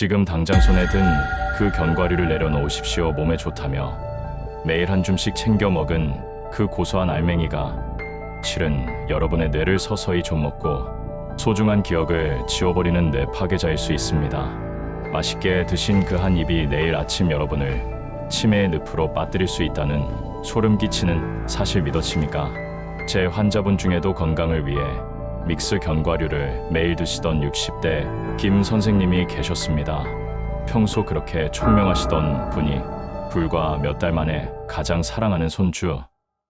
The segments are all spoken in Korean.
지금 당장 손에 든 그 견과류를 내려놓으십시오. 몸에 좋다며 매일 한 줌씩 챙겨 먹은 그 고소한 알맹이가 실은 여러분의 뇌를 서서히 좀 먹고 소중한 기억을 지워버리는 뇌 파괴자일 수 있습니다. 맛있게 드신 그 한 입이 내일 아침 여러분을 치매의 늪으로 빠뜨릴 수 있다는 소름 끼치는 사실 믿어집니까? 제 환자분 중에도 건강을 위해 믹스 견과류를 매일 드시던 60대 김 선생님이 계셨습니다. 평소 그렇게 총명하시던 분이 불과 몇 달 만에 가장 사랑하는 손주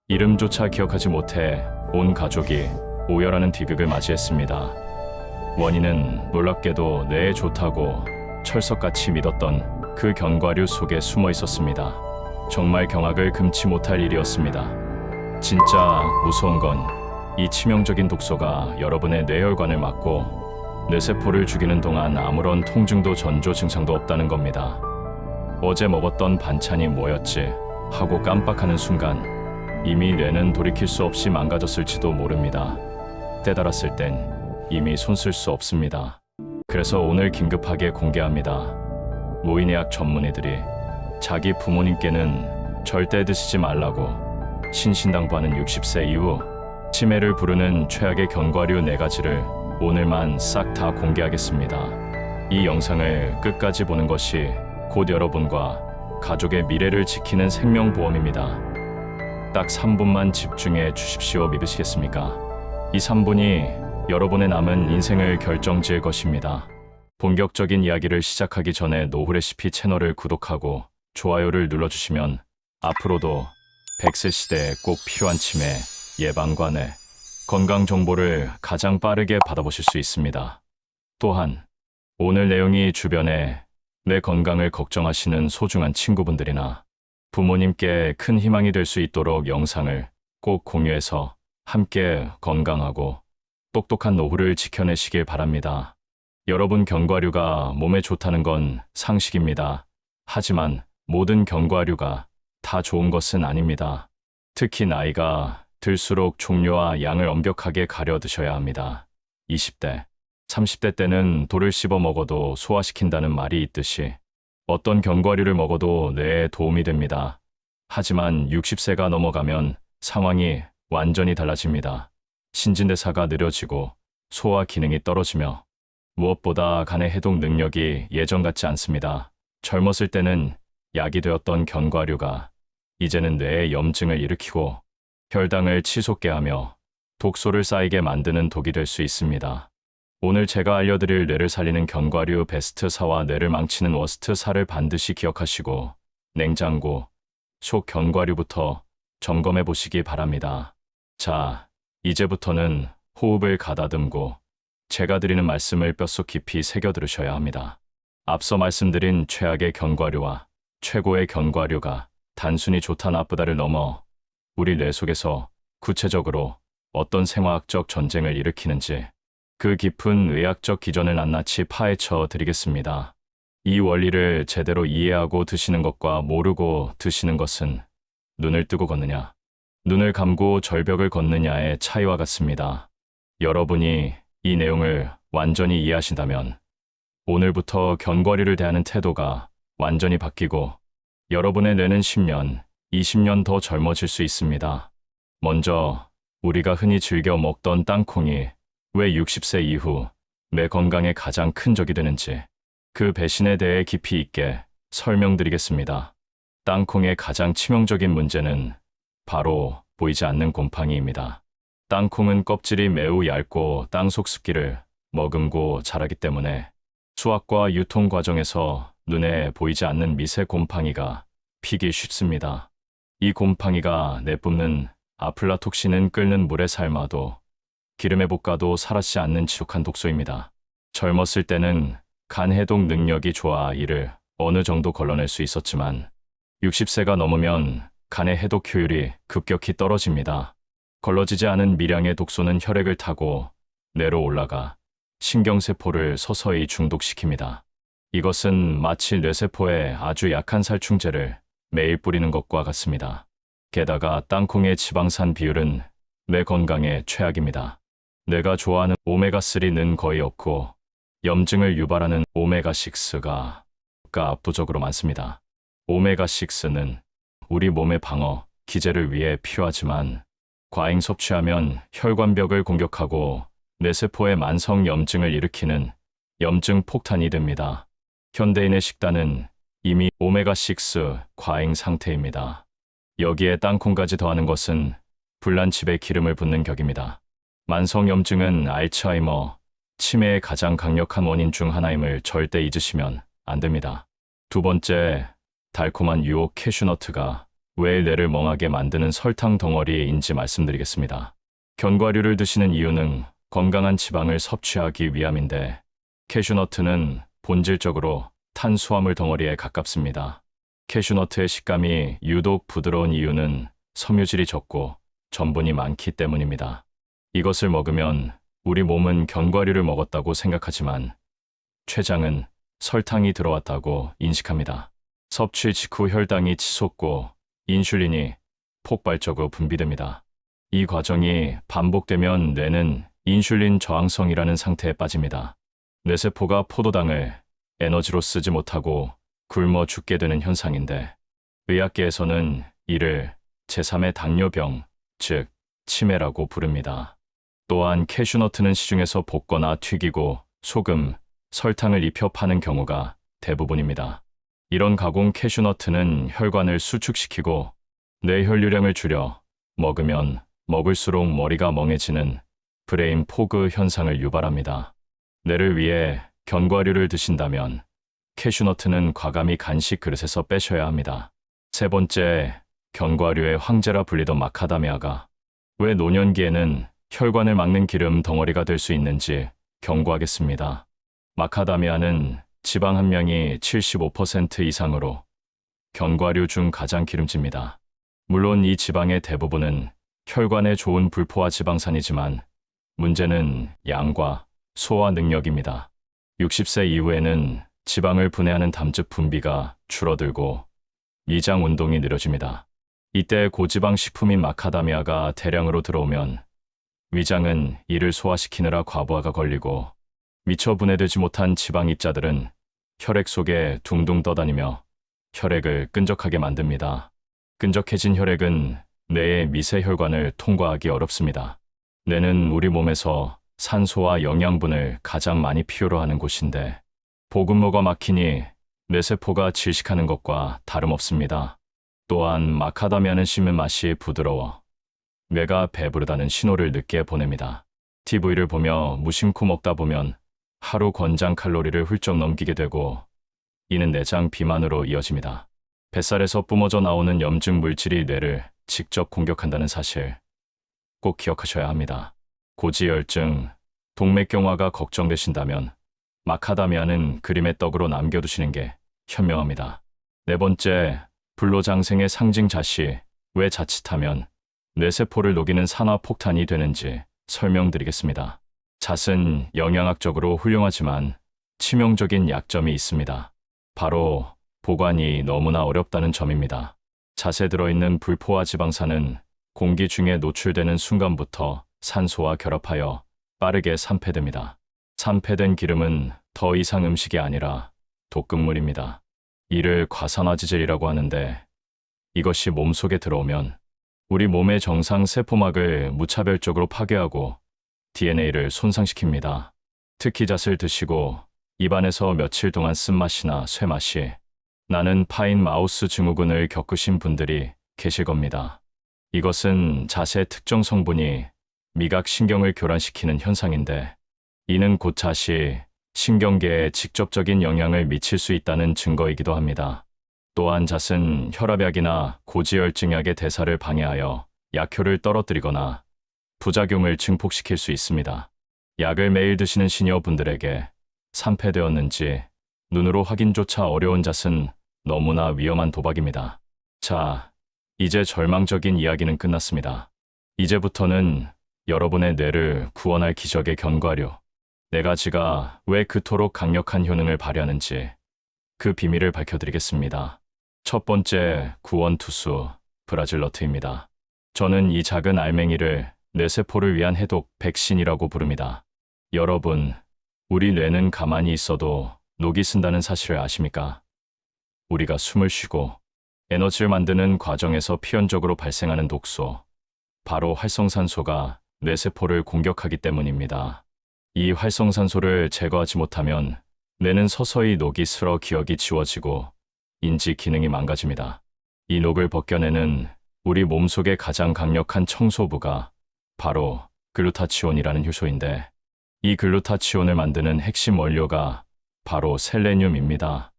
이름조차 기억하지 못해 온 가족이 오열하는 비극을 맞이했습니다. 원인은 놀랍게도 뇌에 좋다고 철석같이 믿었던 그 견과류 속에 숨어 있었습니다. 정말 경악을 금치 못할 일이었습니다. 진짜 무서운 건 이 치명적인 독소가 여러분의 뇌혈관을 막고 뇌세포를 죽이는 동안 아무런 통증도 전조 증상도 없다는 겁니다. 어제 먹었던 반찬이 뭐였지 하고 깜빡하는 순간 이미 뇌는 돌이킬 수 없이 망가졌을지도 모릅니다. 깨달았을 땐 이미 손 쓸 수 없습니다. 그래서 오늘 긴급하게 공개합니다. 노인의학 전문의들이 자기 부모님께는 절대 드시지 말라고 신신당부하는 60세 이후 치매를 부르는 최악의 견과류 4가지를 오늘만 싹 다 공개하겠습니다. 이 영상을 끝까지 보는 것이 곧 여러분과 가족의 미래를 지키는 생명보험입니다. 딱 3분만 집중해 주십시오. 믿으시겠습니까? 이 3분이 여러분의 남은 인생을 결정지을 것입니다. 본격적인 이야기를 시작하기 전에 노후레시피 채널을 구독하고 좋아요를 눌러주시면 앞으로도 100세 시대에 꼭 필요한 치매 예방과 뇌 건강 정보를 가장 빠르게 받아보실 수 있습니다. 또한 오늘 내용이 주변에 뇌 건강을 걱정하시는 소중한 친구분들이나 부모님께 큰 희망이 될 수 있도록 영상을 꼭 공유해서 함께 건강하고 똑똑한 노후를 지켜내시길 바랍니다. 여러분, 견과류가 몸에 좋다는 건 상식입니다. 하지만 모든 견과류가 다 좋은 것은 아닙니다. 특히 나이가 들수록 종류와 양을 엄격하게 가려 드셔야 합니다. 20대, 30대 때는 돌을 씹어 먹어도 소화시킨다는 말이 있듯이 어떤 견과류를 먹어도 뇌에 도움이 됩니다. 하지만 60세가 넘어가면 상황이 완전히 달라집니다. 신진대사가 느려지고 소화 기능이 떨어지며 무엇보다 간의 해독 능력이 예전 같지 않습니다. 젊었을 때는 약이 되었던 견과류가 이제는 뇌에 염증을 일으키고 혈당을 치솟게 하며 독소를 쌓이게 만드는 독이 될 수 있습니다. 오늘 제가 알려드릴 뇌를 살리는 견과류 베스트 4와 뇌를 망치는 워스트 4를 반드시 기억하시고 냉장고 속 견과류부터 점검해 보시기 바랍니다. 자, 이제부터는 호흡을 가다듬고 제가 드리는 말씀을 뼛속 깊이 새겨 들으셔야 합니다. 앞서 말씀드린 최악의 견과류와 최고의 견과류가 단순히 좋다 나쁘다를 넘어 우리 뇌 속에서 구체적으로 어떤 생화학적 전쟁을 일으키는지 그 깊은 의학적 기전을 낱낱이 파헤쳐 드리겠습니다. 이 원리를 제대로 이해하고 드시는 것과 모르고 드시는 것은 눈을 뜨고 걷느냐, 눈을 감고 절벽을 걷느냐의 차이와 같습니다. 여러분이 이 내용을 완전히 이해하신다면 오늘부터 견과류를 대하는 태도가 완전히 바뀌고 여러분의 뇌는 10년, 20년 더 젊어질 수 있습니다. 먼저 우리가 흔히 즐겨 먹던 땅콩이 왜 60세 이후 뇌 건강에 가장 큰 적이 되는지 그 배신에 대해 깊이 있게 설명드리겠습니다. 땅콩의 가장 치명적인 문제는 바로 보이지 않는 곰팡이입니다. 땅콩은 껍질이 매우 얇고 땅속 습기를 머금고 자라기 때문에 수확과 유통 과정에서 눈에 보이지 않는 미세 곰팡이가 피기 쉽습니다. 이 곰팡이가 내뿜는 아플라톡신은 끓는 물에 삶아도 기름에 볶아도 사라지지 않는 지독한 독소입니다. 젊었을 때는 간 해독 능력이 좋아 이를 어느 정도 걸러낼 수 있었지만 60세가 넘으면 간의 해독 효율이 급격히 떨어집니다. 걸러지지 않은 미량의 독소는 혈액을 타고 뇌로 올라가 신경세포를 서서히 중독시킵니다. 이것은 마치 뇌세포에 아주 약한 살충제를 매일 뿌리는 것과 같습니다. 게다가 땅콩의 지방산 비율은 뇌 건강에 최악입니다. 뇌가 좋아하는 오메가3는 거의 없고 염증을 유발하는 오메가6가 압도적으로 많습니다. 오메가6는 우리 몸의 방어, 기제를 위해 필요하지만 과잉 섭취하면 혈관벽을 공격하고 뇌세포의 만성 염증을 일으키는 염증 폭탄이 됩니다. 현대인의 식단은 이미 오메가6 과잉 상태입니다. 여기에 땅콩까지 더하는 것은 불난집에 기름을 붓는 격입니다. 만성 염증은 알츠하이머, 치매의 가장 강력한 원인 중 하나임을 절대 잊으시면 안 됩니다. 두 번째, 달콤한 유혹 캐슈너트가 왜 뇌를 멍하게 만드는 설탕 덩어리인지 말씀드리겠습니다. 견과류를 드시는 이유는 건강한 지방을 섭취하기 위함인데 캐슈너트는 본질적으로 탄수화물 덩어리에 가깝습니다. 캐슈너트의 식감이 유독 부드러운 이유는 섬유질이 적고 전분이 많기 때문입니다. 이것을 먹으면 우리 몸은 견과류를 먹었다고 생각하지만 췌장은 설탕이 들어왔다고 인식합니다. 섭취 직후 혈당이 치솟고 인슐린이 폭발적으로 분비됩니다. 이 과정이 반복되면 뇌는 인슐린 저항성이라는 상태에 빠집니다. 뇌세포가 포도당을 에너지로 쓰지 못하고 굶어 죽게 되는 현상인데 의학계에서는 이를 제3의 당뇨병, 즉 치매라고 부릅니다. 또한 캐슈너트는 시중에서 볶거나 튀기고 소금, 설탕을 입혀 파는 경우가 대부분입니다. 이런 가공 캐슈너트는 혈관을 수축시키고 뇌 혈류량을 줄여 먹으면 먹을수록 머리가 멍해지는 브레인 포그 현상을 유발합니다. 뇌를 위해 견과류를 드신다면 캐슈너트는 과감히 간식 그릇에서 빼셔야 합니다. 세 번째, 견과류의 황제라 불리던 마카다미아가 왜 노년기에는 혈관을 막는 기름 덩어리가 될 수 있는지 경고하겠습니다. 마카다미아는 지방 함량이 75% 이상으로 견과류 중 가장 기름집니다. 물론 이 지방의 대부분은 혈관에 좋은 불포화 지방산이지만 문제는 양과 소화 능력입니다. 60세 이후에는 지방을 분해하는 담즙 분비가 줄어들고 위장 운동이 느려집니다. 이때 고지방 식품인 마카다미아가 대량으로 들어오면 위장은 이를 소화시키느라 과부하가 걸리고 미처 분해되지 못한 지방 입자들은 혈액 속에 둥둥 떠다니며 혈액을 끈적하게 만듭니다. 끈적해진 혈액은 뇌의 미세 혈관을 통과하기 어렵습니다. 뇌는 우리 몸에서 산소와 영양분을 가장 많이 필요로 하는 곳인데 보급로가 막히니 뇌세포가 질식하는 것과 다름없습니다. 또한 마카다미아는 씹는 맛이 부드러워 뇌가 배부르다는 신호를 늦게 보냅니다. TV를 보며 무심코 먹다 보면 하루 권장 칼로리를 훌쩍 넘기게 되고 이는 내장 비만으로 이어집니다. 뱃살에서 뿜어져 나오는 염증 물질이 뇌를 직접 공격한다는 사실 꼭 기억하셔야 합니다. 고지혈증, 동맥경화가 걱정되신다면 마카다미아는 그림의 떡으로 남겨두시는 게 현명합니다. 네 번째, 불로장생의 상징 잣이 왜 자칫하면 뇌세포를 녹이는 산화폭탄이 되는지 설명드리겠습니다. 잣은 영양학적으로 훌륭하지만 치명적인 약점이 있습니다. 바로 보관이 너무나 어렵다는 점입니다. 잣에 들어있는 불포화 지방산은 공기 중에 노출되는 순간부터 산소와 결합하여 빠르게 산패됩니다. 산패된 기름은 더 이상 음식이 아니라 독극물입니다. 이를 과산화지질이라고 하는데 이것이 몸속에 들어오면 우리 몸의 정상 세포막을 무차별적으로 파괴하고 DNA를 손상시킵니다. 특히 잣을 드시고 입안에서 며칠 동안 쓴맛이나 쇠맛이 나는 파인 마우스 증후군을 겪으신 분들이 계실 겁니다. 이것은 잣의 특정 성분이 미각신경을 교란시키는 현상인데 이는 곧 잣이 신경계에 직접적인 영향을 미칠 수 있다는 증거이기도 합니다. 또한 잣은 혈압약이나 고지혈증약의 대사를 방해하여 약효를 떨어뜨리거나 부작용을 증폭시킬 수 있습니다. 약을 매일 드시는 시니어분들에게 산패되었는지 눈으로 확인조차 어려운 잣은 너무나 위험한 도박입니다. 자, 이제 절망적인 이야기는 끝났습니다. 이제부터는 여러분의 뇌를 구원할 기적의 견과류, 네 가지가 왜 그토록 강력한 효능을 발휘하는지 그 비밀을 밝혀드리겠습니다. 첫 번째, 구원투수, 브라질너트입니다. 저는 이 작은 알맹이를 뇌세포를 위한 해독 백신이라고 부릅니다. 여러분, 우리 뇌는 가만히 있어도 녹이 쓴다는 사실을 아십니까? 우리가 숨을 쉬고 에너지를 만드는 과정에서 필연적으로 발생하는 독소, 바로 활성산소가 뇌세포를 공격하기 때문입니다. 이 활성산소를 제거하지 못하면 뇌는 서서히 녹이 슬어 기억이 지워지고 인지 기능이 망가집니다. 이 녹을 벗겨내는 우리 몸속의 가장 강력한 청소부가 바로 글루타치온이라는 효소인데, 이 글루타치온을 만드는 핵심 원료가 바로 셀레늄입니다.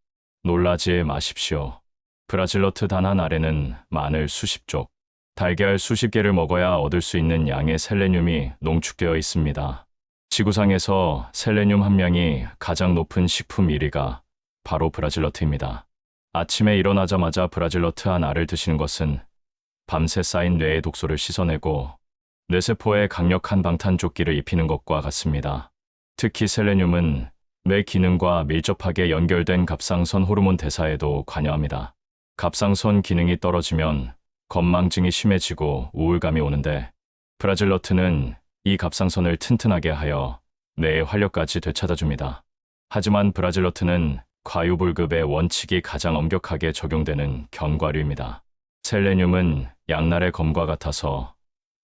놀라지 마십시오. 브라질너트 단 한 알에는 마늘 수십 쪽, 달걀 수십 개를 먹어야 얻을 수 있는 양의 셀레늄이 농축되어 있습니다. 지구상에서 셀레늄 함량이 가장 높은 식품 1위가 바로 브라질너트입니다. 아침에 일어나자마자 브라질너트 한 알을 드시는 것은 밤새 쌓인 뇌의 독소를 씻어내고 뇌세포에 강력한 방탄조끼를 입히는 것과 같습니다. 특히 셀레늄은 뇌 기능과 밀접하게 연결된 갑상선 호르몬 대사에도 관여합니다. 갑상선 기능이 떨어지면 건망증이 심해지고 우울감이 오는데, 브라질너트는 이 갑상선을 튼튼하게 하여 뇌의 활력까지 되찾아줍니다. 하지만 브라질너트는 과유불급의 원칙이 가장 엄격하게 적용되는 견과류입니다. 셀레늄은 양날의 검과 같아서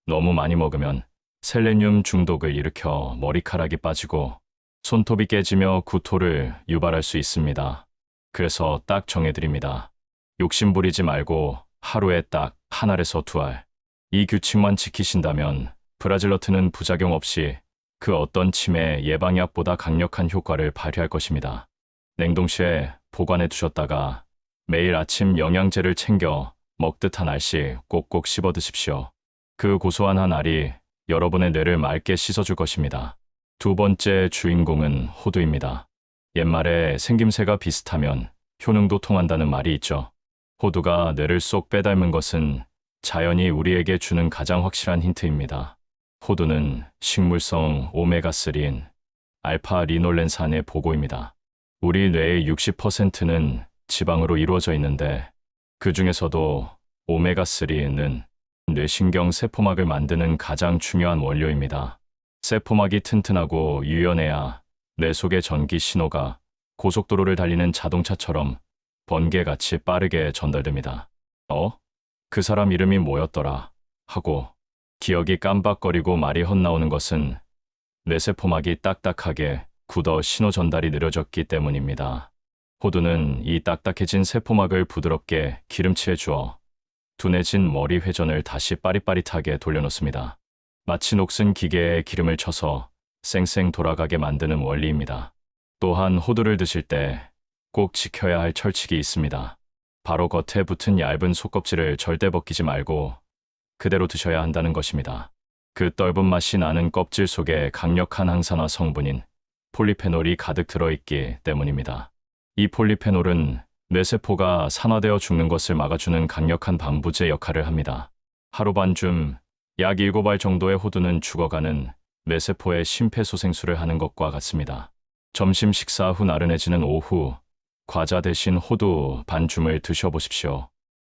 너무 많이 먹으면 셀레늄 중독을 일으켜 머리카락이 빠지고 손톱이 깨지며 구토를 유발할 수 있습니다. 그래서 딱 정해드립니다. 욕심 부리지 말고 하루에 딱 한 알에서 두 알. 이 규칙만 지키신다면 브라질너트는 부작용 없이 그 어떤 치매 예방약보다 강력한 효과를 발휘할 것입니다. 냉동실에 보관해 두셨다가 매일 아침 영양제를 챙겨 먹듯 한 알씩 꼭꼭 씹어 드십시오. 그 고소한 한 알이 여러분의 뇌를 맑게 씻어줄 것입니다. 두 번째 주인공은 호두입니다. 옛말에 생김새가 비슷하면 효능도 통한다는 말이 있죠. 호두가 뇌를 쏙 빼닮은 것은 자연이 우리에게 주는 가장 확실한 힌트입니다. 호두는 식물성 오메가3인 알파 리놀렌산의 보고입니다. 우리 뇌의 60%는 지방으로 이루어져 있는데, 그 중에서도 오메가3는 뇌신경 세포막을 만드는 가장 중요한 원료입니다. 세포막이 튼튼하고 유연해야 뇌 속의 전기 신호가 고속도로를 달리는 자동차처럼 번개같이 빠르게 전달됩니다. 그 사람 이름이 뭐였더라? 하고 기억이 깜박거리고 말이 헛나오는 것은 뇌세포막이 딱딱하게 굳어 신호 전달이 느려졌기 때문입니다. 호두는 이 딱딱해진 세포막을 부드럽게 기름칠해 주어 둔해진 머리 회전을 다시 빠릿빠릿하게 돌려놓습니다. 마치 녹슨 기계에 기름을 쳐서 쌩쌩 돌아가게 만드는 원리입니다. 또한 호두를 드실 때 꼭 지켜야 할 철칙이 있습니다. 바로 겉에 붙은 얇은 속껍질을 절대 벗기지 말고 그대로 드셔야 한다는 것입니다. 그 떫은 맛이 나는 껍질 속에 강력한 항산화 성분인 폴리페놀이 가득 들어있기 때문입니다. 이 폴리페놀은 뇌세포가 산화되어 죽는 것을 막아주는 강력한 방부제 역할을 합니다. 하루 반쯤 약 7알 정도의 호두는 죽어가는 뇌세포의 심폐소생술을 하는 것과 같습니다. 점심 식사 후 나른해지는 오후, 과자 대신 호두 반줌을 드셔보십시오.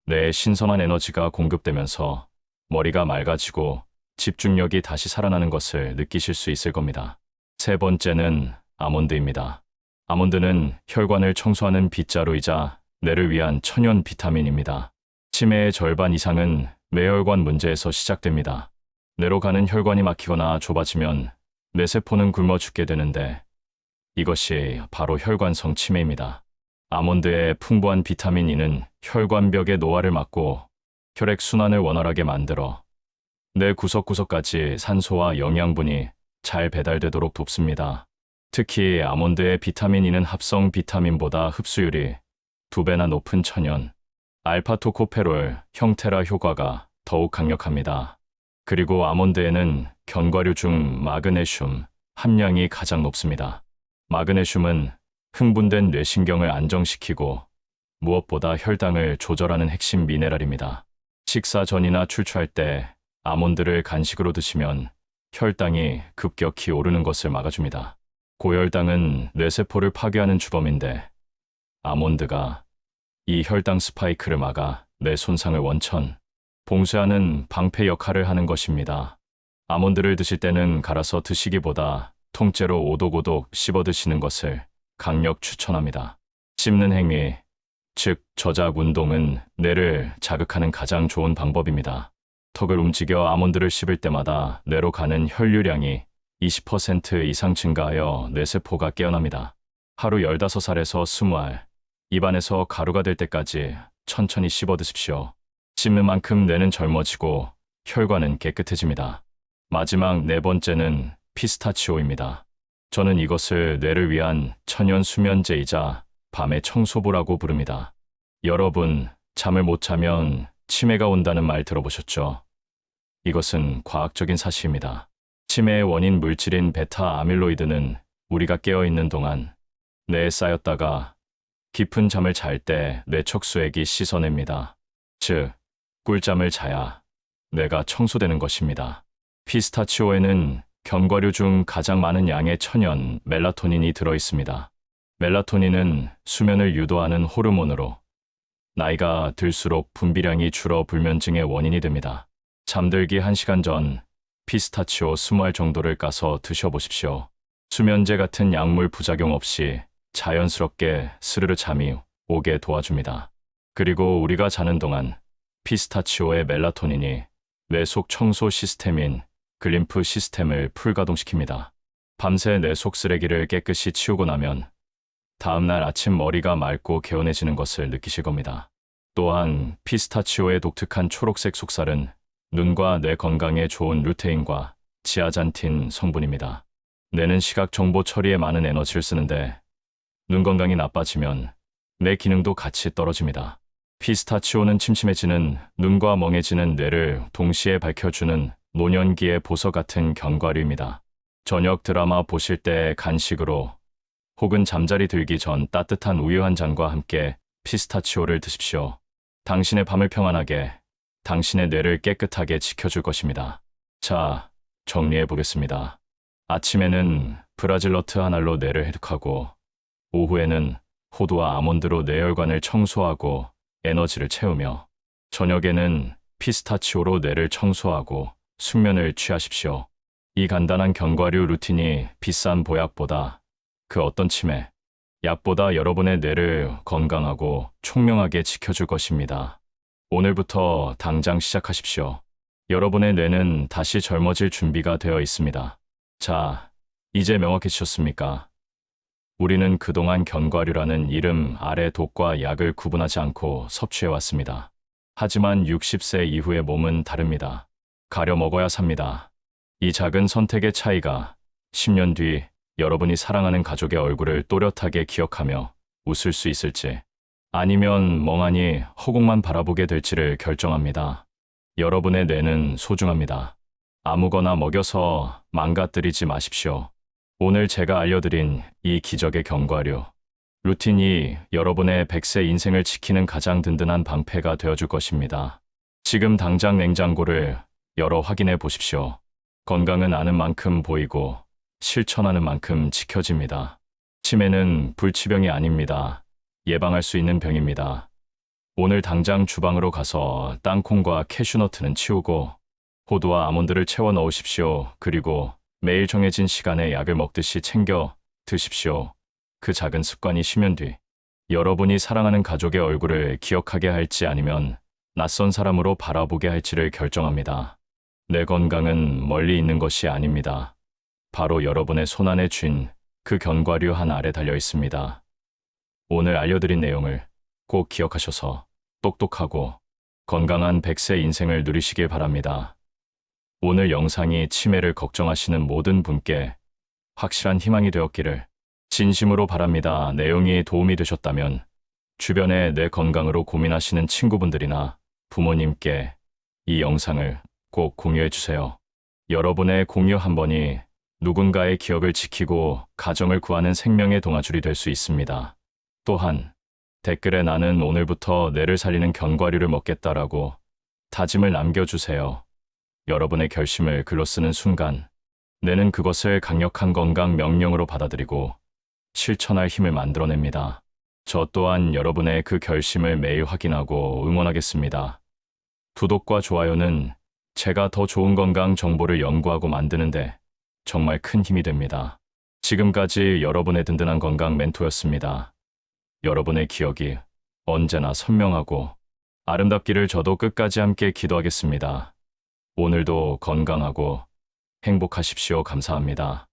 뇌에 신선한 에너지가 공급되면서 머리가 맑아지고 집중력이 다시 살아나는 것을 느끼실 수 있을 겁니다. 세 번째는 아몬드입니다. 아몬드는 혈관을 청소하는 빗자루이자 뇌를 위한 천연 비타민입니다. 치매의 절반 이상은 뇌혈관 문제에서 시작됩니다. 뇌로 가는 혈관이 막히거나 좁아지면 뇌세포는 굶어 죽게 되는데, 이것이 바로 혈관성 치매입니다. 아몬드의 풍부한 비타민 E는 혈관벽의 노화를 막고 혈액 순환을 원활하게 만들어 뇌 구석구석까지 산소와 영양분이 잘 배달되도록 돕습니다. 특히 아몬드의 비타민 E는 합성 비타민보다 흡수율이 2배나 높은 천연 알파토코페롤 형테라 효과가 더욱 강력합니다. 그리고 아몬드에는 견과류 중 마그네슘 함량이 가장 높습니다. 마그네슘은 흥분된 뇌신경을 안정시키고 무엇보다 혈당을 조절하는 핵심 미네랄입니다. 식사 전이나 출출할 때 아몬드를 간식으로 드시면 혈당이 급격히 오르는 것을 막아줍니다. 고혈당은 뇌세포를 파괴하는 주범인데, 아몬드가 이 혈당 스파이크를 막아 뇌 손상을 원천 봉쇄하는 방패 역할을 하는 것입니다. 아몬드를 드실 때는 갈아서 드시기보다 통째로 오독오독 씹어 드시는 것을 강력 추천합니다. 씹는 행위, 즉 저작 운동은 뇌를 자극하는 가장 좋은 방법입니다. 턱을 움직여 아몬드를 씹을 때마다 뇌로 가는 혈류량이 20% 이상 증가하여 뇌세포가 깨어납니다. 하루 15알에서 20알, 입안에서 가루가 될 때까지 천천히 씹어 드십시오. 씹는 만큼 뇌는 젊어지고 혈관은 깨끗해집니다. 마지막 네 번째는 피스타치오입니다. 저는 이것을 뇌를 위한 천연 수면제이자 밤의 청소부라고 부릅니다. 여러분, 잠을 못 자면 치매가 온다는 말 들어보셨죠? 이것은 과학적인 사실입니다. 치매의 원인 물질인 베타 아밀로이드는 우리가 깨어있는 동안 뇌에 쌓였다가 깊은 잠을 잘 때 뇌척수액이 씻어냅니다. 즉, 꿀잠을 자야 뇌가 청소되는 것입니다. 피스타치오에는 견과류 중 가장 많은 양의 천연 멜라토닌이 들어있습니다. 멜라토닌은 수면을 유도하는 호르몬으로 나이가 들수록 분비량이 줄어 불면증의 원인이 됩니다. 잠들기 1시간 전 피스타치오 20알 정도를 까서 드셔보십시오. 수면제 같은 약물 부작용 없이 자연스럽게 스르르 잠이 오게 도와줍니다. 그리고 우리가 자는 동안 피스타치오의 멜라토닌이 뇌 속 청소 시스템인 글림프 시스템을 풀가동시킵니다. 밤새 뇌 속 쓰레기를 깨끗이 치우고 나면 다음날 아침 머리가 맑고 개운해지는 것을 느끼실 겁니다. 또한 피스타치오의 독특한 초록색 속살은 눈과 뇌 건강에 좋은 루테인과 지아잔틴 성분입니다. 뇌는 시각 정보 처리에 많은 에너지를 쓰는데 눈 건강이 나빠지면 뇌 기능도 같이 떨어집니다. 피스타치오는 침침해지는 눈과 멍해지는 뇌를 동시에 밝혀주는 노년기의 보석 같은 견과류입니다. 저녁 드라마 보실 때 간식으로 혹은 잠자리 들기 전 따뜻한 우유 한 잔과 함께 피스타치오를 드십시오. 당신의 밤을 평안하게, 당신의 뇌를 깨끗하게 지켜줄 것입니다. 자, 정리해 보겠습니다. 아침에는 브라질너트 한 알로 뇌를 해독하고, 오후에는 호두와 아몬드로 뇌혈관을 청소하고 에너지를 채우며, 저녁에는 피스타치오로 뇌를 청소하고 숙면을 취하십시오. 이 간단한 견과류 루틴이 비싼 보약보다 그 어떤 치매, 약보다 여러분의 뇌를 건강하고 총명하게 지켜줄 것입니다. 오늘부터 당장 시작하십시오. 여러분의 뇌는 다시 젊어질 준비가 되어 있습니다. 자, 이제 명확해지셨습니까? 우리는 그동안 견과류라는 이름 아래 독과 약을 구분하지 않고 섭취해왔습니다. 하지만 60세 이후의 몸은 다릅니다. 가려 먹어야 삽니다. 이 작은 선택의 차이가 10년 뒤 여러분이 사랑하는 가족의 얼굴을 또렷하게 기억하며 웃을 수 있을지, 아니면 멍하니 허공만 바라보게 될지를 결정합니다. 여러분의 뇌는 소중합니다. 아무거나 먹여서 망가뜨리지 마십시오. 오늘 제가 알려드린 이 기적의 견과류 루틴이 여러분의 100세 인생을 지키는 가장 든든한 방패가 되어줄 것입니다. 지금 당장 냉장고를 열어 확인해 보십시오. 건강은 아는 만큼 보이고 실천하는 만큼 지켜집니다. 치매는 불치병이 아닙니다. 예방할 수 있는 병입니다. 오늘 당장 주방으로 가서 땅콩과 캐슈너트는 치우고 호두와 아몬드를 채워 넣으십시오. 그리고 매일 정해진 시간에 약을 먹듯이 챙겨 드십시오. 그 작은 습관이 10년 뒤 여러분이 사랑하는 가족의 얼굴을 기억하게 할지 아니면 낯선 사람으로 바라보게 할지를 결정합니다. 내 건강은 멀리 있는 것이 아닙니다. 바로 여러분의 손안에 쥔 그 견과류 한 알에 달려 있습니다. 오늘 알려드린 내용을 꼭 기억하셔서 똑똑하고 건강한 100세 인생을 누리시길 바랍니다. 오늘 영상이 치매를 걱정하시는 모든 분께 확실한 희망이 되었기를 진심으로 바랍니다. 내용이 도움이 되셨다면 주변에 뇌 건강으로 고민하시는 친구분들이나 부모님께 이 영상을 꼭 공유해 주세요. 여러분의 공유 한 번이 누군가의 기억을 지키고 가정을 구하는 생명의 동아줄이 될 수 있습니다. 또한 댓글에 나는 오늘부터 뇌를 살리는 견과류를 먹겠다라고 다짐을 남겨주세요. 여러분의 결심을 글로 쓰는 순간 뇌는 그것을 강력한 건강 명령으로 받아들이고 실천할 힘을 만들어냅니다. 저 또한 여러분의 그 결심을 매일 확인하고 응원하겠습니다. 구독과 좋아요는 제가 더 좋은 건강 정보를 연구하고 만드는데 정말 큰 힘이 됩니다. 지금까지 여러분의 든든한 건강 멘토였습니다. 여러분의 기억이 언제나 선명하고 아름답기를 저도 끝까지 함께 기도하겠습니다. 오늘도 건강하고 행복하십시오. 감사합니다.